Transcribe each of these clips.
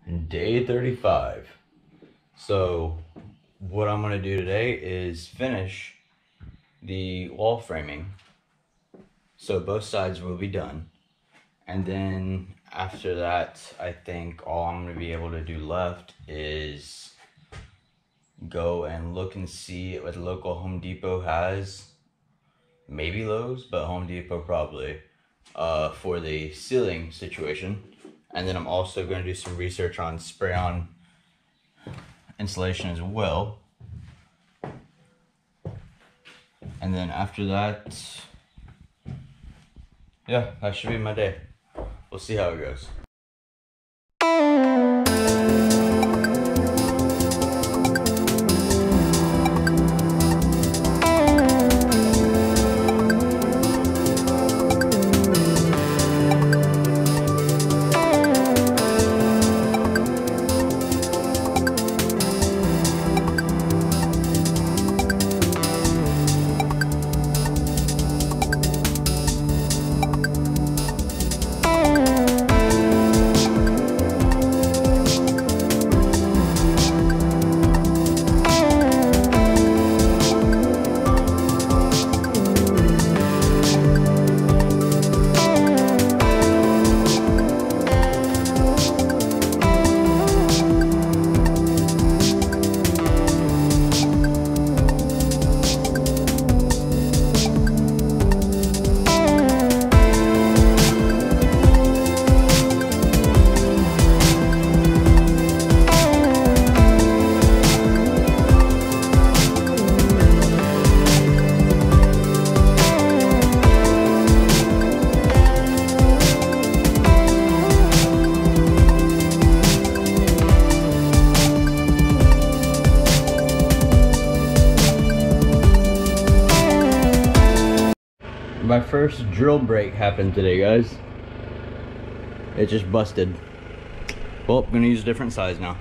Day 35. So what I'm gonna do today is finish the wall framing. So both sides will be done. And then after that, I think all I'm gonna be able to do left is go and look and see what the local Home Depot has. Maybe Lowe's, but Home Depot probably, for the ceiling situation. And then I'm also going to do some research on spray-on insulation as well. And then after that, yeah, that should be my day. We'll see how it goes. My first drill break happened today, guys. It just busted. Well, I'm gonna use a different size now.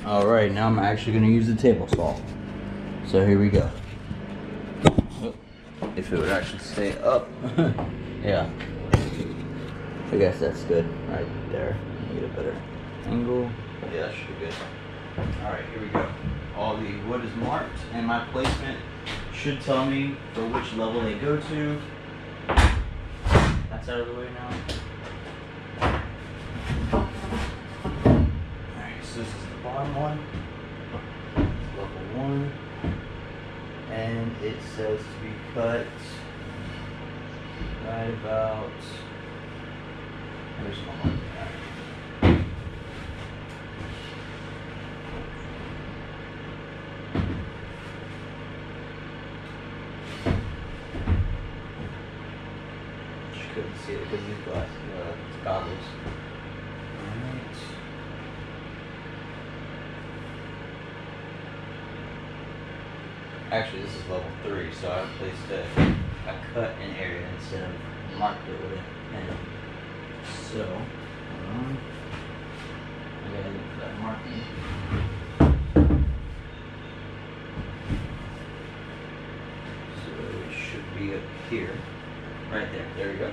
Alright, now I'm actually going to use the table saw. So here we go. Oh, if it would actually stay up. Yeah. I guess that's good right there. Get a better angle. Yeah, that should be good. Alright, here we go. All the wood is marked and my placement should tell me for which level they go to. That's out of the way now. Alright, so this is the bottom one. 1, and it says to be cut right about, there's my mark. Just couldn't see it because of these goggles. Alright. Actually, this is level 3, so I placed a cut in area instead of marked it with a pen. So, I gotta look for that marking. So it should be up here. Right there. There we go.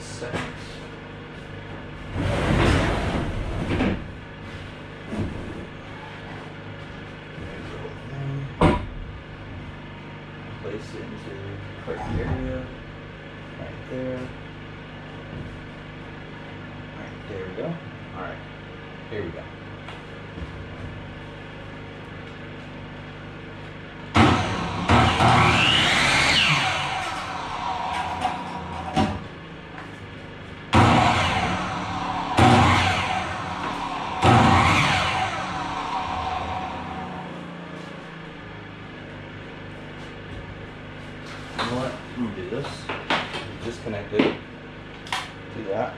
Seconds. Place it into the correct area. Right there. Alright, there we go. Alright, here we go. You know what? I'm gonna do this. Disconnect it. Do that.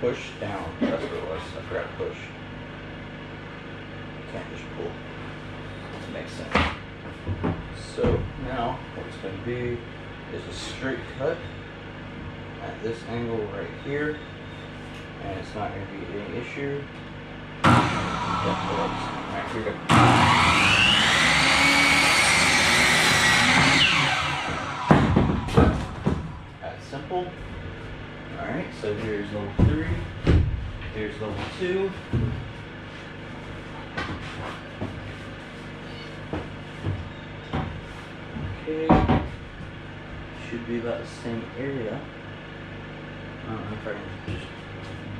Push down. That's what it was. I forgot to push. Can't just pull. This makes sense. So now what it's going to be is a straight cut at this angle right here, and it's not going to be any issue. That works. Alright, here we go. Simple. Alright, so here's level 3, here's level 2. Okay, should be about the same area. I don't know if I can just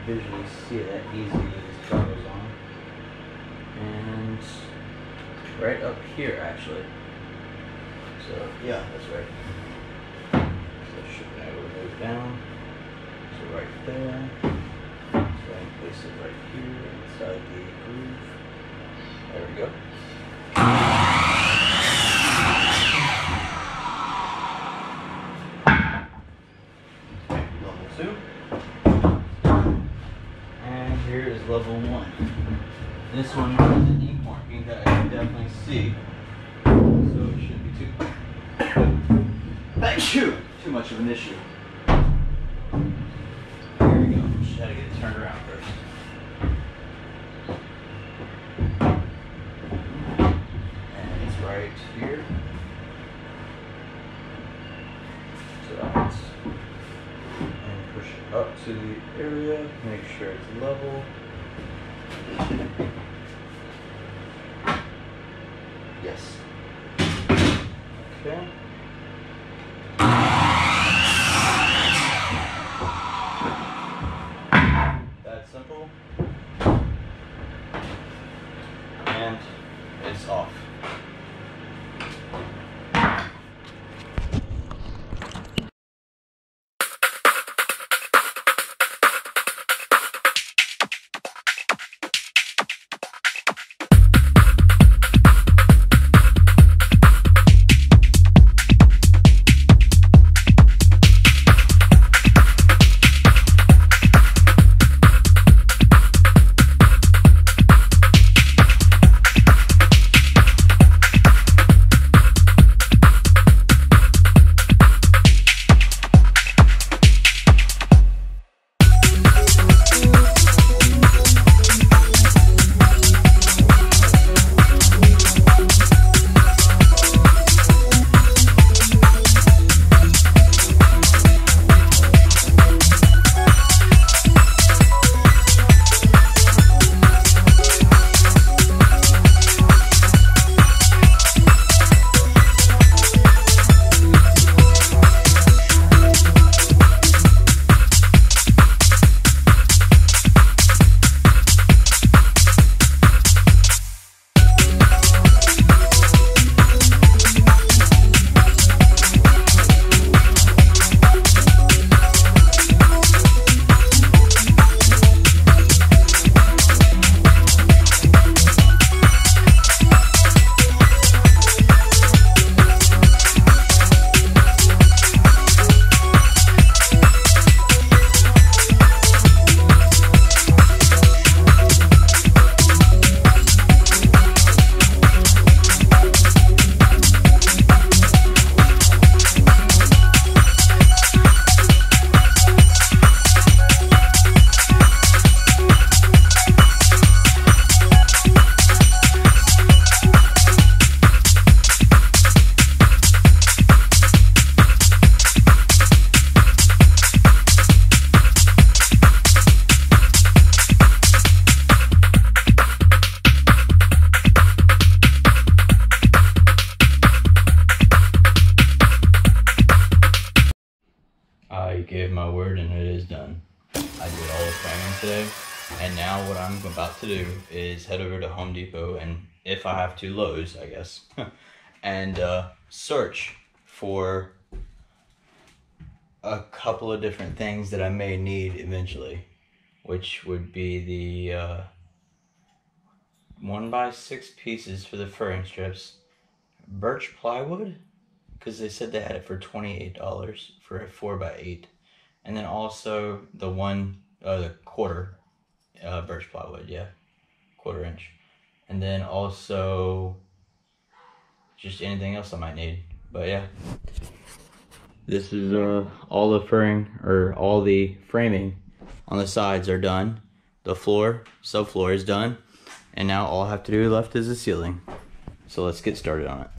visually see it that easy with these goggles on. And right up here actually. So yeah, that's right. Should be able to move down. So right there. So I can place it right here inside the groove. There we go. Level 2. And here is level 1. This one has an ink marking that I can definitely see. So it shouldn't be too much of an issue. Here we go. Just had to get it turned around first. And it's right here. So that's, and push it up to the area. Make sure it's level. Yes. Okay. Simple, and it's off. today, and now what I'm about to do is head over to Home Depot, and if I have to, Lowe's, I guess, and search for a couple of different things that I may need eventually, which would be the 1x6 pieces for the furring strips, birch plywood, because they said they had it for $28 for a 4x8, and then also the quarter birch plywood, yeah, 1/4 inch, and then also just anything else I might need. But yeah, this is all the furring, or all the framing on the sides are done. The floor, subfloor is done, and now all I have to do left is the ceiling. So let's get started on it.